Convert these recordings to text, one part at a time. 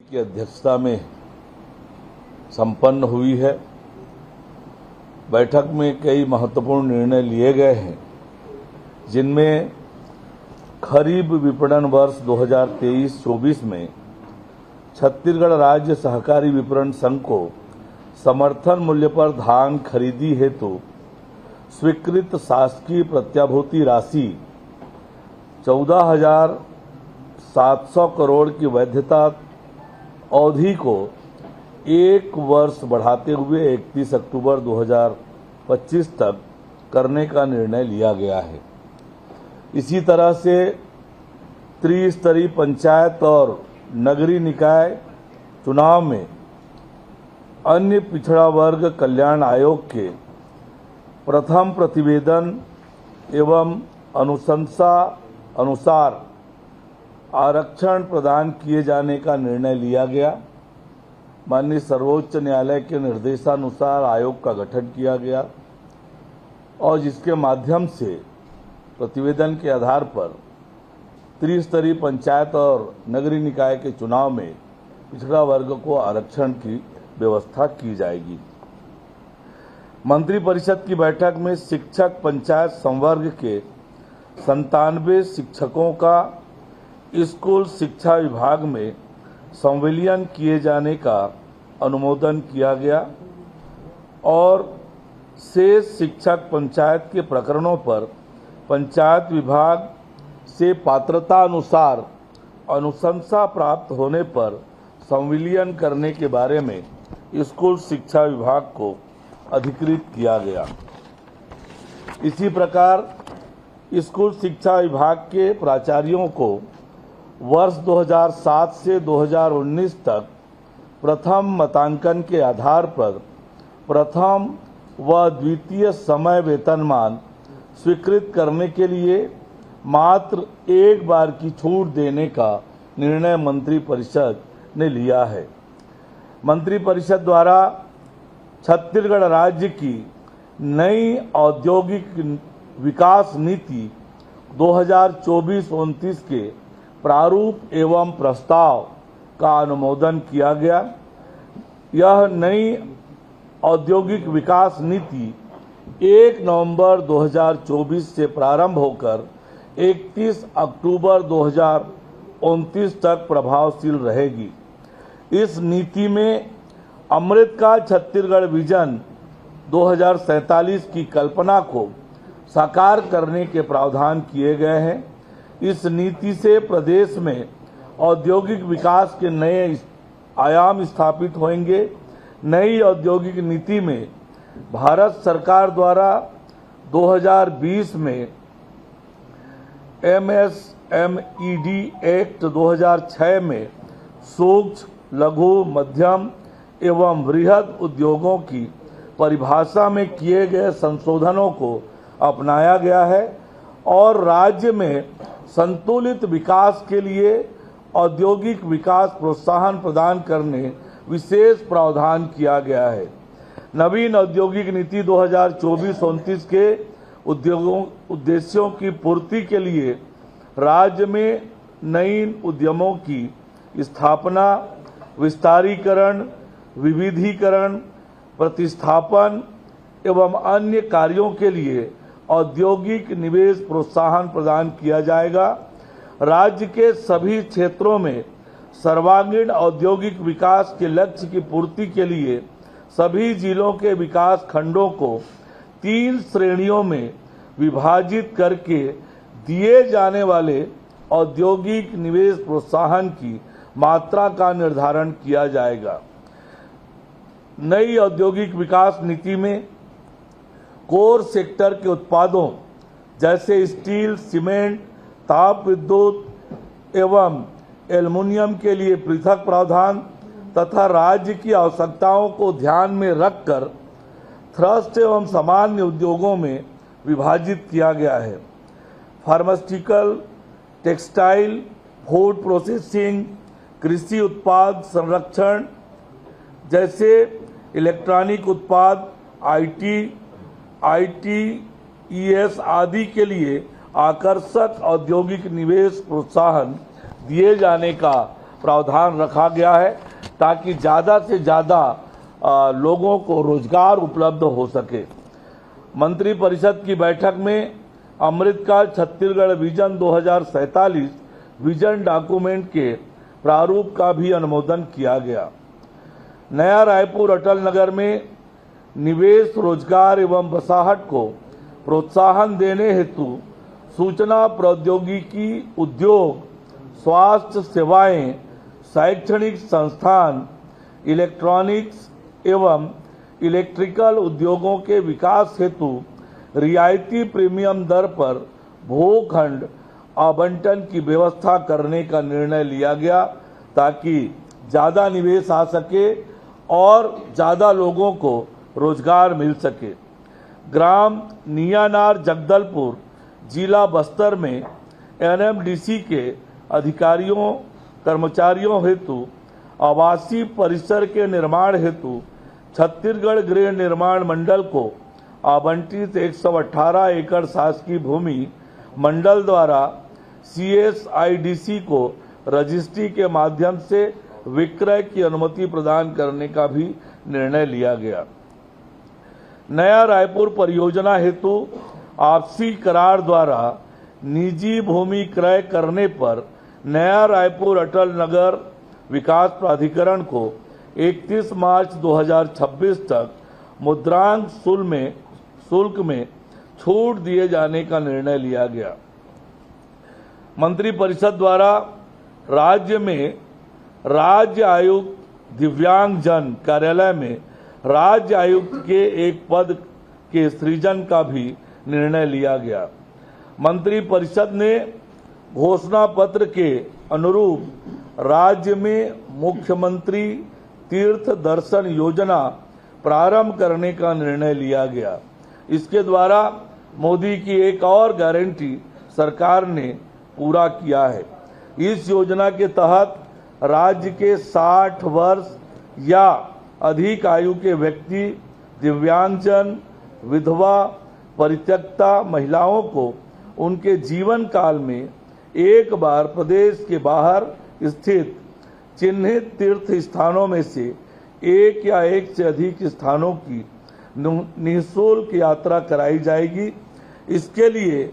की अध्यक्षता में संपन्न हुई है। बैठक में कई महत्वपूर्ण निर्णय लिए गए हैं, जिनमें खरीफ विपणन वर्ष 2023-24 में छत्तीसगढ़ राज्य सहकारी विपणन संघ को समर्थन मूल्य पर धान खरीदी हेतु स्वीकृत शासकीय प्रत्याभूति राशि 14,700 करोड़ की वैधता अवधि को 1 वर्ष बढ़ाते हुए 31 अक्टूबर 2025 तक करने का निर्णय लिया गया है। इसी तरह से त्रिस्तरीय पंचायत और नगरीय निकाय चुनाव में अन्य पिछड़ा वर्ग कल्याण आयोग के प्रथम प्रतिवेदन एवं अनुशंसा अनुसार आरक्षण प्रदान किए जाने का निर्णय लिया गया। माननीय सर्वोच्च न्यायालय के निर्देशानुसार आयोग का गठन किया गया और जिसके माध्यम से प्रतिवेदन के आधार पर त्रिस्तरीय पंचायत और नगरीय निकाय के चुनाव में पिछड़ा वर्ग को आरक्षण की व्यवस्था की जाएगी। मंत्रिपरिषद की बैठक में शिक्षक पंचायत संवर्ग के 97 शिक्षकों का स्कूल शिक्षा विभाग में संविलियन किए जाने का अनुमोदन किया गया और शेष शिक्षक पंचायत के प्रकरणों पर पंचायत विभाग से पात्रता अनुसार अनुशंसा प्राप्त होने पर संविलियन करने के बारे में स्कूल शिक्षा विभाग को अधिकृत किया गया। इसी प्रकार स्कूल शिक्षा विभाग के प्राचार्यों को वर्ष 2007 से 2019 तक प्रथम मतांकन के आधार पर प्रथम व द्वितीय समय वेतनमान स्वीकृत करने के लिए मात्र एक बार की छूट देने का निर्णय मंत्रिपरिषद ने लिया है। मंत्रिपरिषद द्वारा छत्तीसगढ़ राज्य की नई औद्योगिक विकास नीति 2024-29 के प्रारूप एवं प्रस्ताव का अनुमोदन किया गया। यह नई औद्योगिक विकास नीति 1 नवंबर 2024 से प्रारंभ होकर 31 अक्टूबर 2029 तक प्रभावशील रहेगी। इस नीति में अमृत का छत्तीसगढ़ विजन 2047 की कल्पना को साकार करने के प्रावधान किए गए हैं। इस नीति से प्रदेश में औद्योगिक विकास के नए आयाम स्थापित होंगे। नई औद्योगिक नीति में भारत सरकार द्वारा 2020 में MSMED एक्ट 2006 में सूक्ष्म, लघु, मध्यम एवं बृहद उद्योगों की परिभाषा में किए गए संशोधनों को अपनाया गया है और राज्य में संतुलित विकास के लिए औद्योगिक विकास प्रोत्साहन प्रदान करने विशेष प्रावधान किया गया है। नवीन औद्योगिक नीति 2024-29 के उद्देश्यों की पूर्ति के लिए राज्य में नई उद्यमों की स्थापना, विस्तारीकरण, विविधीकरण, प्रतिस्थापन एवं अन्य कार्यों के लिए औद्योगिक निवेश प्रोत्साहन प्रदान किया जाएगा। राज्य के सभी क्षेत्रों में सर्वांगीण औद्योगिक विकास के लक्ष्य की पूर्ति के लिए सभी जिलों के विकास खंडों को 3 श्रेणियों में विभाजित करके दिए जाने वाले औद्योगिक निवेश प्रोत्साहन की मात्रा का निर्धारण किया जाएगा। नई औद्योगिक विकास नीति में कोर सेक्टर के उत्पादों जैसे स्टील, सीमेंट, ताप विद्युत एवं एल्युमिनियम के लिए पृथक प्रावधान तथा राज्य की आवश्यकताओं को ध्यान में रखकर थ्रस्ट एवं सामान्य उद्योगों में विभाजित किया गया है। फार्मास्यूटिकल, टेक्सटाइल, फूड प्रोसेसिंग, कृषि उत्पाद संरक्षण जैसे इलेक्ट्रॉनिक उत्पाद, ITES आदि के लिए आकर्षक औद्योगिक निवेश प्रोत्साहन दिए जाने का प्रावधान रखा गया है ताकि ज़्यादा से ज़्यादा लोगों को रोजगार उपलब्ध हो सके। मंत्रिपरिषद की बैठक में अमृतकाल छत्तीसगढ़ विजन 2047 विजन डॉक्यूमेंट के प्रारूप का भी अनुमोदन किया गया। नया रायपुर अटल नगर में निवेश, रोजगार एवं बसाहट को प्रोत्साहन देने हेतु सूचना प्रौद्योगिकी उद्योग, स्वास्थ्य सेवाएं, शैक्षणिक संस्थान, इलेक्ट्रॉनिक्स एवं इलेक्ट्रिकल उद्योगों के विकास हेतु रियायती प्रीमियम दर पर भूखंड आवंटन की व्यवस्था करने का निर्णय लिया गया ताकि ज़्यादा निवेश आ सके और ज़्यादा लोगों को रोजगार मिल सके। ग्राम नियानार जगदलपुर, जिला बस्तर में एनएमडीसी के अधिकारियों कर्मचारियों हेतु आवासीय परिसर के निर्माण हेतु छत्तीसगढ़ गृह निर्माण मंडल को आवंटित 118 एकड़ शासकीय भूमि मंडल द्वारा सीएसआईडीसी को रजिस्ट्री के माध्यम से विक्रय की अनुमति प्रदान करने का भी निर्णय लिया गया। नया रायपुर परियोजना हेतु आपसी करार द्वारा निजी भूमि क्रय करने पर नया रायपुर अटल नगर विकास प्राधिकरण को 31 मार्च 2026 तक मुद्रांक शुल्क में छूट दिए जाने का निर्णय लिया गया। मंत्रिपरिषद द्वारा राज्य में राज्य आयुक्त दिव्यांगजन कार्यालय में राज्य आयुक्त के एक पद के सृजन का भी निर्णय लिया गया। मंत्रिपरिषद ने घोषणा पत्र के अनुरूप राज्य में मुख्यमंत्री तीर्थ दर्शन योजना प्रारंभ करने का निर्णय लिया गया। इसके द्वारा मोदी की एक और गारंटी सरकार ने पूरा किया है। इस योजना के तहत राज्य के 60 वर्ष या अधिक आयु के व्यक्ति, दिव्यांगजन, विधवा, परित्यक्ता महिलाओं को उनके जीवन काल में एक बार प्रदेश के बाहर स्थित चिन्हित तीर्थ स्थानों में से एक या एक से अधिक स्थानों की निःशुल्क यात्रा कराई जाएगी। इसके लिए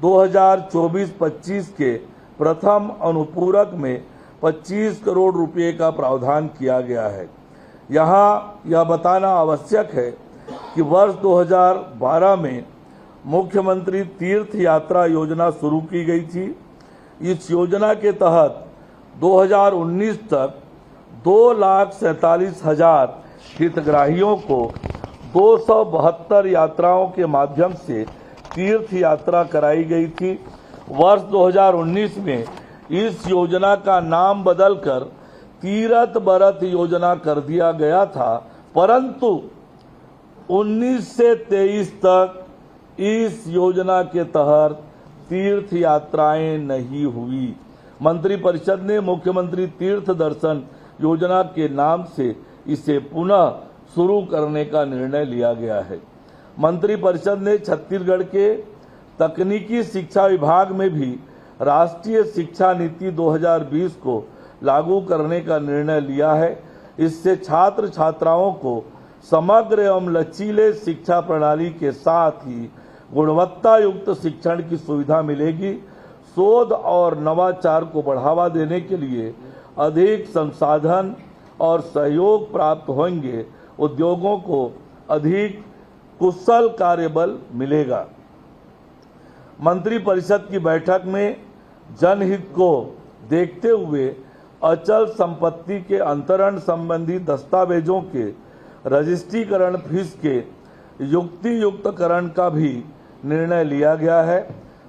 2024-25 के प्रथम अनुपूरक में 25 करोड़ रुपए का प्रावधान किया गया है। यहाँ यह बताना आवश्यक है कि वर्ष 2012 में मुख्यमंत्री तीर्थ यात्रा योजना शुरू की गई थी। इस योजना के तहत 2019 तक 2,47,000 हितग्राहियों को 272 यात्राओं के माध्यम से तीर्थ यात्रा कराई गई थी। वर्ष 2019 में इस योजना का नाम बदलकर तीरथ बरत योजना कर दिया गया था, परंतु 19 से 23 तक इस योजना के तहत तीर्थ यात्राएं नहीं हुई। मंत्रिपरिषद ने मुख्यमंत्री तीर्थ दर्शन योजना के नाम से इसे पुनः शुरू करने का निर्णय लिया गया है। मंत्रिपरिषद ने छत्तीसगढ़ के तकनीकी शिक्षा विभाग में भी राष्ट्रीय शिक्षा नीति 2020 को लागू करने का निर्णय लिया है। इससे छात्र छात्राओं को समग्र एवं लचीले शिक्षा प्रणाली के साथ ही गुणवत्ता युक्त शिक्षण की सुविधा मिलेगी। शोध और नवाचार को बढ़ावा देने के लिए अधिक संसाधन और सहयोग प्राप्त होंगे। उद्योगों को अधिक कुशल कार्यबल मिलेगा। मंत्रिपरिषद की बैठक में जनहित को देखते हुए अचल संपत्ति के अंतरण संबंधी दस्तावेजों के रजिस्ट्रीकरण फीस के युक्तियुक्तकरण का भी निर्णय लिया गया है।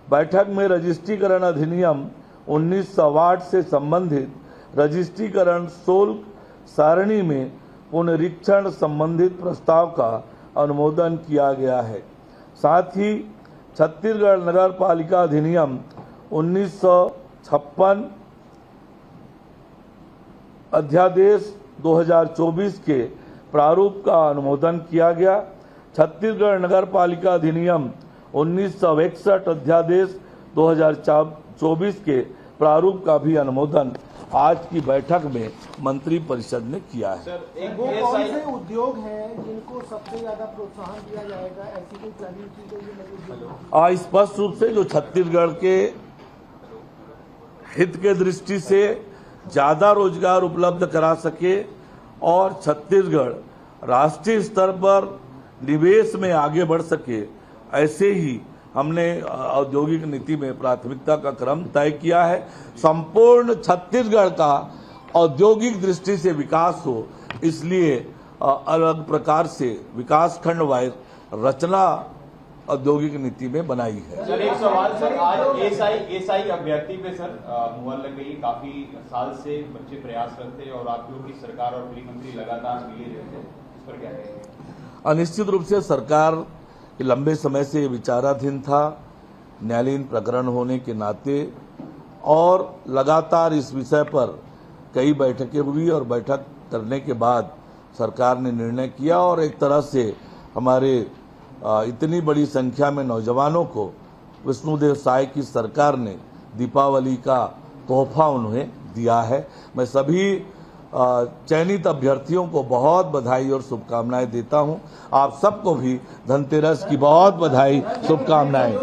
बैठक में रजिस्ट्रीकरण अधिनियम 1960 से संबंधित रजिस्ट्रीकरण शुल्क सारणी में पुनरीक्षण संबंधित प्रस्ताव का अनुमोदन किया गया है। साथ ही छत्तीसगढ़ नगर पालिका अधिनियम 1956 अध्यादेश 2024 के प्रारूप का अनुमोदन किया गया। छत्तीसगढ़ नगर पालिका अधिनियम 1961 अध्यादेश 2024 के प्रारूप का भी अनुमोदन आज की बैठक में मंत्री परिषद ने किया है। वो कौन से उद्योग हैं जिनको सबसे ज्यादा प्रोत्साहन दिया जाएगा, ऐसी कोई प्लानिंग की गई है? स्पष्ट रूप से जो छत्तीसगढ़ के हित के दृष्टि से ज्यादा रोजगार उपलब्ध करा सके और छत्तीसगढ़ राष्ट्रीय स्तर पर निवेश में आगे बढ़ सके, ऐसे ही हमने औद्योगिक नीति में प्राथमिकता का क्रम तय किया है। संपूर्ण छत्तीसगढ़ का औद्योगिक दृष्टि से विकास हो, इसलिए अलग प्रकार से विकास खंड वाइज रचना औद्योगिक नीति में बनाई है। सर एक सवाल सर, आज एसआई अभ्यर्थी पे सर मुहर लग गई। काफी साल से बच्चे प्रयास करते और आप लोग की सरकार और गृह मंत्री लगातार मिले रहते हैं, इस पर क्या कहेंगे? निश्चित रूप से सरकार लंबे समय से विचाराधीन था, न्यायालयीन प्रकरण होने के नाते, और लगातार इस विषय पर कई बैठकें हुई और बैठक करने के बाद सरकार ने निर्णय किया और एक तरह से हमारे इतनी बड़ी संख्या में नौजवानों को विष्णुदेव साय की सरकार ने दीपावली का तोहफा उन्हें दिया है। मैं सभी चयनित अभ्यर्थियों को बहुत बधाई और शुभकामनाएं देता हूं। आप सबको भी धनतेरस की बहुत बधाई, शुभकामनाएं।